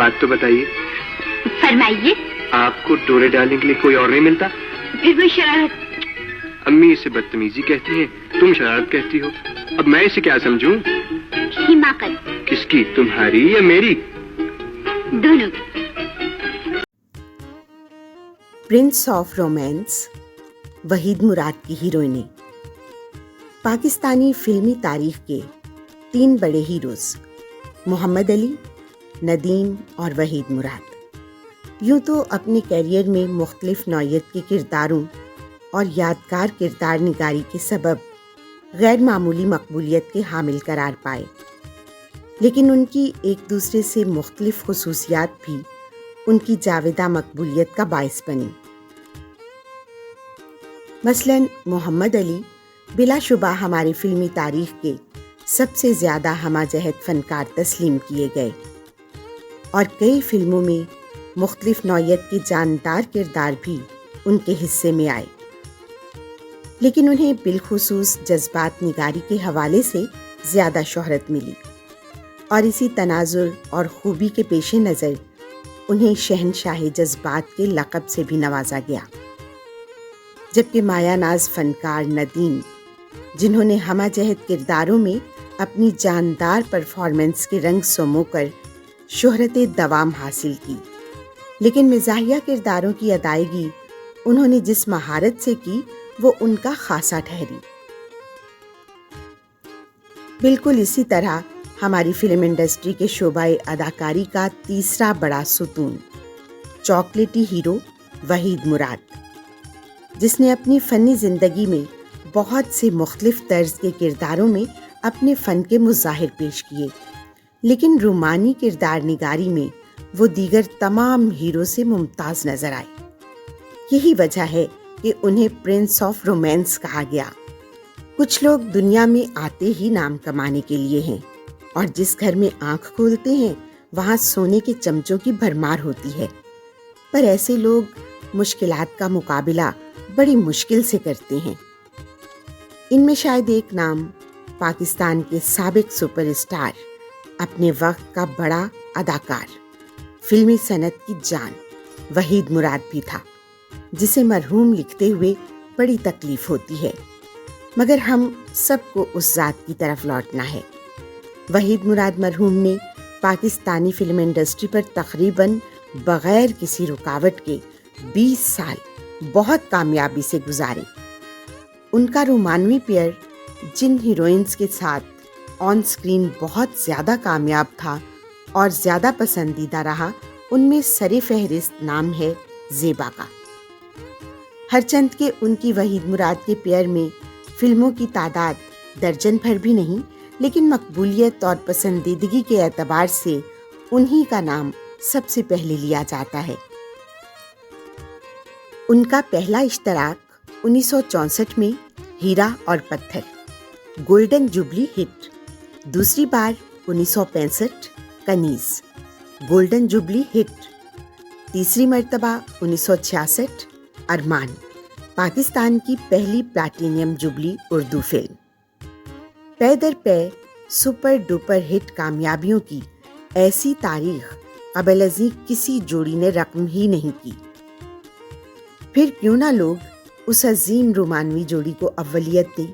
بات تو بتائیے. فرمائیے. آپ کو ڈورے ڈالنے کے لیے کوئی اور نہیں ملتا؟ پھر وہ شرارت. امی اسے بدتمیزی کہتی ہیں, تم شرارت کہتی ہو. اب میں اسے کیا سمجھوں؟ حماقت. کس کی, تمہاری یا میری؟ دونوں. پرنس آف رومانس وحید مراد کی ہیروئنیں. پاکستانی فلمی تاریخ کے 3 بڑے ہیروز محمد علی, ندیم اور وحید مراد. یوں تو اپنے کیریئر میں مختلف نوعیت کے کرداروں اور یادگار کردار نگاری کے سبب غیر معمولی مقبولیت کے حامل قرار پائے, لیکن ان کی ایک دوسرے سے مختلف خصوصیات بھی ان کی جاوداں مقبولیت کا باعث بنی. مثلاً محمد علی بلا شبہ ہماری فلمی تاریخ کے سب سے زیادہ ہمہ جہت فنکار تسلیم کیے گئے, اور کئی فلموں میں مختلف نوعیت کے جاندار کردار بھی ان کے حصے میں آئے, لیکن انہیں بالخصوص جذبات نگاری کے حوالے سے زیادہ شہرت ملی, اور اسی تناظر اور خوبی کے پیش نظر انہیں شہنشاہ جذبات کے لقب سے بھی نوازا گیا. جبکہ مایہ ناز فنکار ندیم, جنہوں نے ہمہ جہت کرداروں میں اپنی جاندار پرفارمنس کے رنگ سمو کر شہرت دوام حاصل کی, لیکن مزاحیہ کرداروں کی ادائیگی انہوں نے جس مہارت سے کی وہ ان کا خاصہ ٹھہری. بالکل اسی طرح ہماری فلم انڈسٹری کے شعبہ اداکاری کا تیسرا بڑا ستون چاکلیٹی ہیرو وحید مراد, جس نے اپنی فنی زندگی میں بہت سے مختلف طرز کے کرداروں میں اپنے فن کے مظاہر پیش کیے, لیکن رومانی کردار نگاری میں وہ دیگر تمام ہیرو سے ممتاز نظر آئے. یہی وجہ ہے کہ انہیں پرنس آف رومانس کہا گیا. کچھ لوگ دنیا میں آتے ہی نام کمانے کے لیے ہیں, اور جس گھر میں آنکھ کھولتے ہیں وہاں سونے کے چمچوں کی بھرمار ہوتی ہے, پر ایسے لوگ مشکلات کا مقابلہ بڑی مشکل سے کرتے ہیں. ان میں شاید ایک نام پاکستان کے سابق سپر اسٹار, اپنے وقت کا بڑا اداکار, فلمی صنعت کی جان وحید مراد بھی تھا, جسے مرحوم لکھتے ہوئے بڑی تکلیف ہوتی ہے, مگر ہم سب کو اس ذات کی طرف لوٹنا ہے. وحید مراد مرحوم نے پاکستانی فلم انڈسٹری پر تقریباً بغیر کسی رکاوٹ کے 20 سال بہت کامیابی سے گزارے. ان کا رومانوی پیئر جن ہیروئنز کے ساتھ آن سکرین بہت زیادہ کامیاب تھا اور زیادہ پسندیدہ رہا, ان میں سر فہرست نام ہے زیبا کا. ہرچند کہ ان کی وحید مراد کے پیئر میں فلموں کی تعداد درجن بھر بھی نہیں, لیکن مقبولیت اور پسندیدگی کے اعتبار سے انہی کا نام سب سے پہلے لیا جاتا ہے. ان کا پہلا اشتراک 1964 میں ہیرا اور پتھر گولڈن جوبلی ہٹ, دوسری بار 1965 کنیز گولڈن جوبلی ہٹ, تیسری مرتبہ 1966 ارمان پاکستان کی پہلی پلاٹینیم جوبلی اردو فلم. پے در پے سپر ڈوپر ہٹ کامیابیوں کی ایسی تاریخ قبل ازیں کسی جوڑی نے رقم ہی نہیں کی. پھر کیوں نہ لوگ اس عظیم رومانوی جوڑی کو اولیت دیں.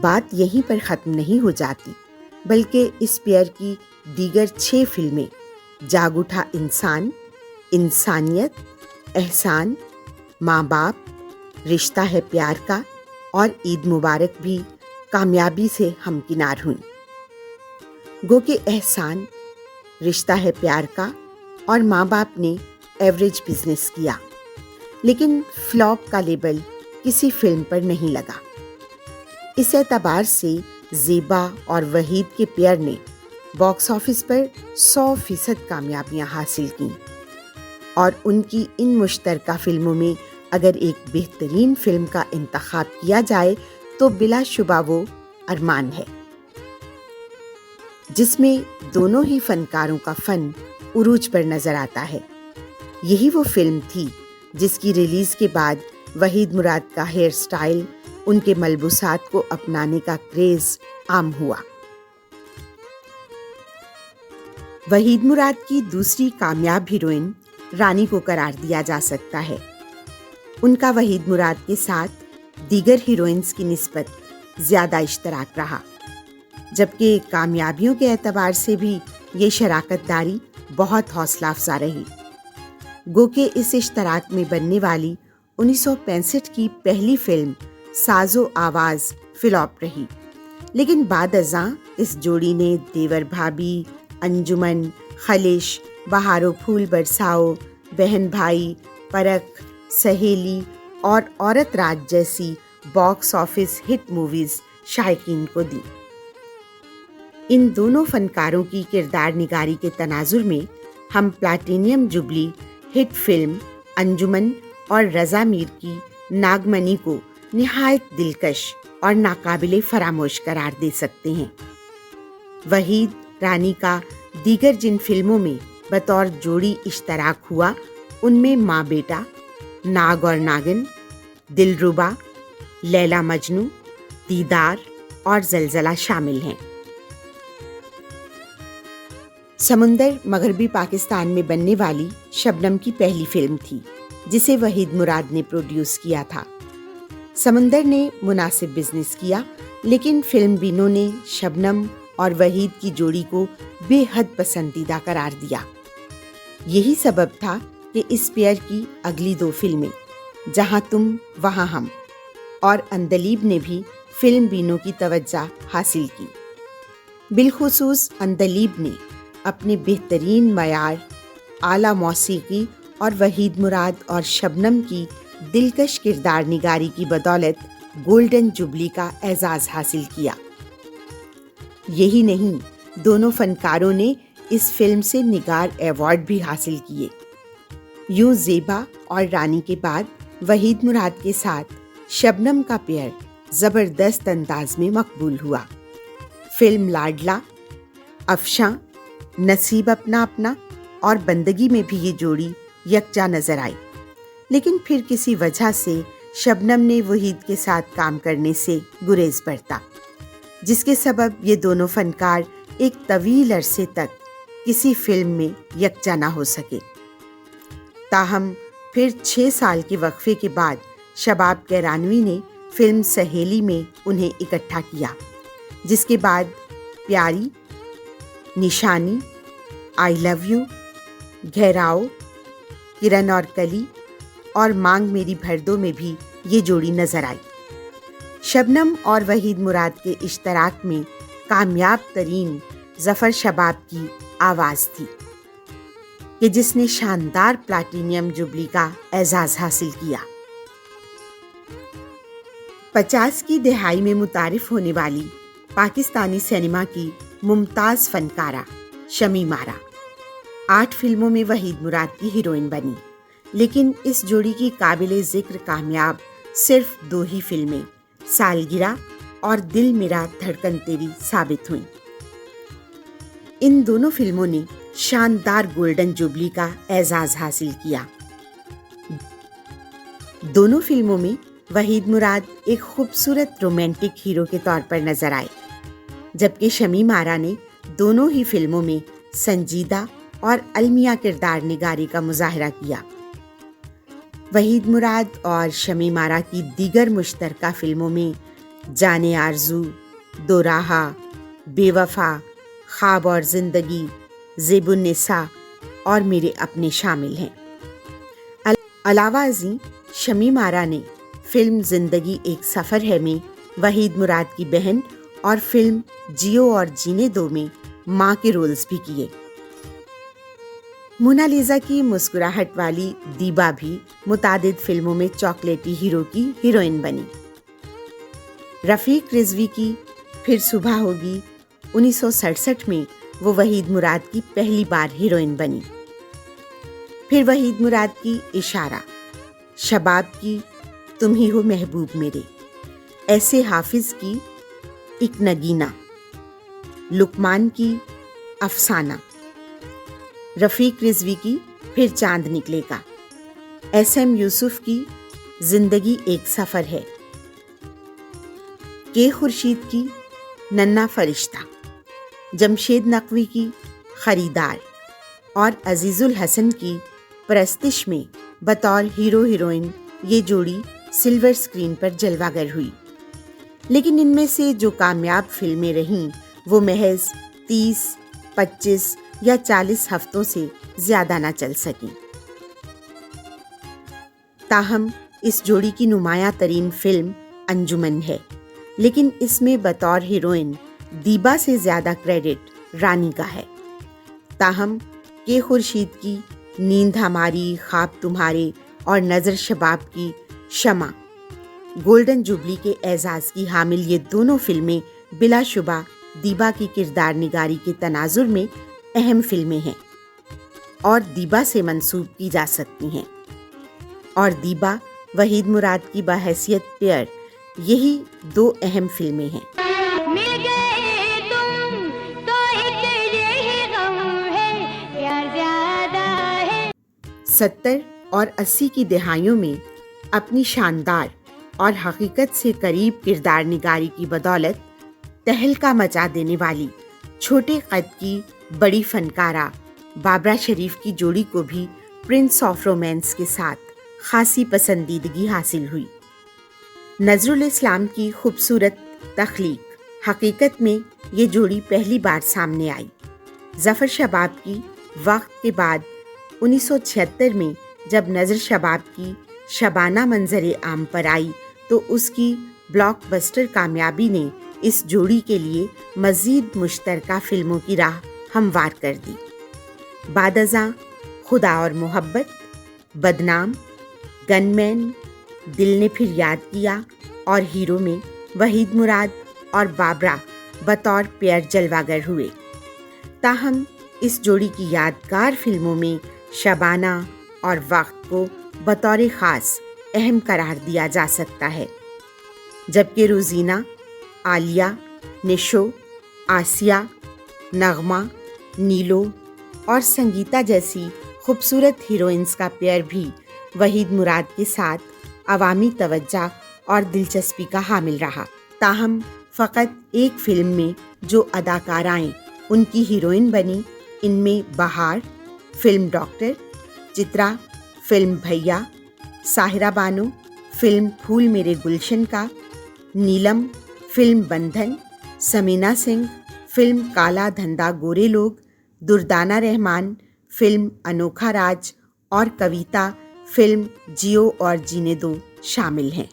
بات یہیں پر ختم نہیں ہو جاتی, بلکہ اس پیئر کی دیگر 6 فلمیں جاگ اٹھا انسان, انسانیت, احسان, ماں باپ, رشتہ ہے پیار کا اور عید مبارک بھی کامیابی سے ہمکنار ہوئیں. گو کہ احسان, رشتہ ہے پیار کا اور ماں باپ نے ایوریج بزنس کیا, لیکن فلاپ کا لیبل کسی فلم پر نہیں لگا. اس اعتبار سے زیبا اور وحید کے پیئر نے باکس آفس پر 100% کامیابیاں حاصل کیں, اور ان کی ان مشترکہ فلموں میں اگر ایک بہترین فلم کا انتخاب کیا جائے تو بلا شبہ وہ ارمان ہے, جس میں دونوں ہی فنکاروں کا فن عروج پر نظر آتا ہے. یہی وہ فلم تھی جس کی ریلیز کے بعد وحید مراد کا ہیئر سٹائل, ان کے ملبوسات کو اپنانے کا کریز عام ہوا. وحید مراد کی دوسری کامیاب ہیروئن رانی کو قرار دیا جا سکتا ہے۔ ان کا وحید مراد کے ساتھ دیگر ہیروئنز کی نسبت زیادہ اشتراک رہا، جبکہ کامیابیوں کے اعتبار سے بھی یہ شراکت داری بہت حوصلہ افزا رہی۔ گو کہ اس اشتراک میں بننے والی 1965 کی پہلی فلم ساز و آواز فلاپ رہی، لیکن بعد ازاں اس جوڑی نے دیور بھابھی، انجمن، خلش، بہارو پھول برساؤ، بہن بھائی، پرکھ، سہیلی اور عورت راج جیسی باکس آفس ہٹ موویز شائقین کو دی۔ ان دونوں فنکاروں کی کردار نگاری کے تناظر میں ہم پلاٹینیم جبلی ہٹ فلم انجمن اور رضا میر کی ناگمنی کو نہایت دلکش اور ناقابل فراموش قرار دے سکتے ہیں۔ وحید رانی کا دیگر جن فلموں میں بطور جوڑی اشتراک ہوا ان میں ماں بیٹا، ناگ اور ناگن، دلربا، لیلا مجنو، دیدار اور زلزلہ شامل ہیں۔ سمندر مغربی پاکستان میں بننے والی شبنم کی پہلی فلم تھی جسے وحید مراد نے پروڈیوس کیا تھا۔ سمندر نے مناسب بزنس کیا، لیکن فلم بینوں نے شبنم اور وحید کی جوڑی کو بے حد پسندیدہ قرار دیا۔ یہی سبب تھا کہ اس پیئر کی اگلی دو فلمیں جہاں تم وہاں ہم اور اندلیب نے بھی فلم بینوں کی توجہ حاصل کی۔ بالخصوص اندلیب نے اپنے بہترین معیار، اعلیٰ موسیقی اور وحید مراد اور شبنم کی دلکش کردار نگاری کی بدولت گولڈن جوبلی کا اعزاز حاصل کیا۔ یہی نہیں، دونوں فنکاروں نے اس فلم سے نگار ایوارڈ بھی حاصل کیے۔ یوں زیبا اور رانی کے بعد وحید مراد کے ساتھ شبنم کا پیئر زبردست انداز میں مقبول ہوا۔ فلم لاڈلا، افشاں، نصیب اپنا اپنا اور بندگی میں بھی یہ جوڑی یکجا نظر آئی، لیکن پھر کسی وجہ سے شبنم نے وحید کے ساتھ کام کرنے سے گریز برتا، جس کے سبب یہ دونوں فنکار ایک طویل عرصے تک کسی فلم میں یکجا نہ ہو سکے۔ تاہم پھر 6 سال کے وقفے کے بعد شباب کیرانوی نے فلم سہیلی میں انہیں اکٹھا کیا، جس کے بعد پیاری، نشانی، آئی لو یو، گھیراؤ، کرن اور کلی اور مانگ میری بھر دو میں بھی یہ جوڑی نظر آئی۔ شبنم اور وحید مراد کے اشتراک میں کامیاب ترین ظفر شباب کی آواز تھی کہ جس نے شاندار پلاٹینیم جوبلی کا اعزاز حاصل کیا۔ 50 کی دہائی میں متعارف ہونے والی پاکستانی سینما کی ممتاز فنکارہ شمیم آرا 8 فلموں میں وحید مراد کی ہیروئن بنی، لیکن اس جوڑی کی قابل ذکر کامیاب صرف 2 ہی فلمیں سالگرہ اور دل میرا دھڑکن تیری ثابت ہوئیں۔ ان دونوں فلموں نے شاندار گولڈن جوبلی کا اعزاز حاصل کیا۔ دونوں فلموں میں وحید مراد ایک خوبصورت رومانٹک ہیرو کے طور پر نظر آئے، جبکہ شمیم آرا نے دونوں ہی فلموں میں سنجیدہ اور المیہ کردار نگاری کا مظاہرہ کیا۔ وحید مراد اور شمیم آرا کی دیگر مشترکہ فلموں میں جانے آرزو، دو راہا، بے وفا، خواب اور زندگی، زیب النساء اور میرے اپنے شامل ہیں۔ علاوہ ازیں شمیم آرا نے فلم زندگی ایک سفر ہے میں وحید مراد کی بہن اور فلم جیو اور جینے دو میں ماں کے رولز بھی کیے۔ مونالیزا کی مسکراہٹ والی دیبا بھی متعدد فلموں میں چاکلیٹی ہیرو کی ہیروئن بنی۔ رفیق رضوی کی پھر صبح ہوگی 1967 میں وہ وحید مراد کی پہلی بار ہیروئن بنی۔ پھر وحید مراد کی اشارہ، شباب کی تم ہی ہو محبوب میرے، ایسے حافظ کی ایک نگینہ، لقمان کی افسانہ، رفیق رضوی کی پھر چاند نکلے گا، ایس ایم یوسف کی زندگی ایک سفر ہے، کے خورشید کی ننھا فرشتہ، جمشید نقوی کی خریدار اور عزیز الحسن کی پرستش میں بطور ہیرو ہیروئن یہ جوڑی سلور اسکرین پر جلوہ گر ہوئی، لیکن ان میں سے جو کامیاب فلمیں رہیں وہ محض 30، 25 یا 40 ہفتوں سے زیادہ نہ چل سکیں۔ تاہم اس جوڑی کی نمایاں ترین فلم انجمن ہے، لیکن اس میں بطور ہیروئن دیبا سے زیادہ کریڈٹ رانی کا ہے۔ تاہم کے خورشید کی نیند ہماری، خواب تمہارے اور نظر شباب کی شمع گولڈن جوبلی کے اعزاز کی حامل یہ دونوں فلمیں بلا شبہ دیبا کی کردار نگاری کے تناظر میں اہم فلمیں ہیں اور دیبا سے منسوب کی جا سکتی ہیں، اور دیبا وحید مراد کی بحیثیت پیئر یہی دو اہم فلمیں ہیں۔ مل گئے تم تو ایک یہی غم ہے، پیار زیادہ ہے۔ 70 اور 80 کی دہائیوں میں اپنی شاندار اور حقیقت سے قریب کردار نگاری کی بدولت تہلکہ مچا دینے والی چھوٹے قد کی بڑی فنکارہ بابرا شریف کی جوڑی کو بھی پرنس آف رومانس کے ساتھ خاصی پسندیدگی حاصل ہوئی۔ نظر الاسلام کی خوبصورت تخلیق حقیقت میں یہ جوڑی پہلی بار سامنے آئی۔ ظفر شباب کی وقت کے بعد 1976 میں جب نظر شباب کی شبانہ منظر عام پر آئی تو اس کی بلاک بسٹر کامیابی نے اس جوڑی کے لیے مزید مشترکہ فلموں کی راہ ہموار کر دی۔ بعد ازاں خدا اور محبت، بدنام، گن مین، دل نے پھر یاد کیا اور ہیرو میں وحید مراد اور بابرا بطور پیئر جلوہ گر ہوئے۔ تاہم اس جوڑی کی یادگار فلموں میں شبانہ اور وقت کو بطور خاص اہم قرار دیا جا سکتا ہے، جبکہ روزینہ، عالیہ، نشو، آسیہ، نغمہ، نیلو اور سنگیتا جیسی خوبصورت ہیروئنز کا پیئر بھی وحید مراد کے ساتھ عوامی توجہ اور دلچسپی کا حامل رہا۔ تاہم فقط ایک فلم میں جو اداکارائیں ان کی ہیروئن بنی، ان میں بہار فلم ڈاکٹر، چترا فلم بھیا، ساہرہ بانو فلم پھول میرے گلشن کا، نیلم فلم بندھن، سمینا سنگھ فلم کالا دھندا گورے لوگ، دردانہ رحمان فلم انوکھا راج اور کویتا فلم جیو اور جینے دو شامل ہیں۔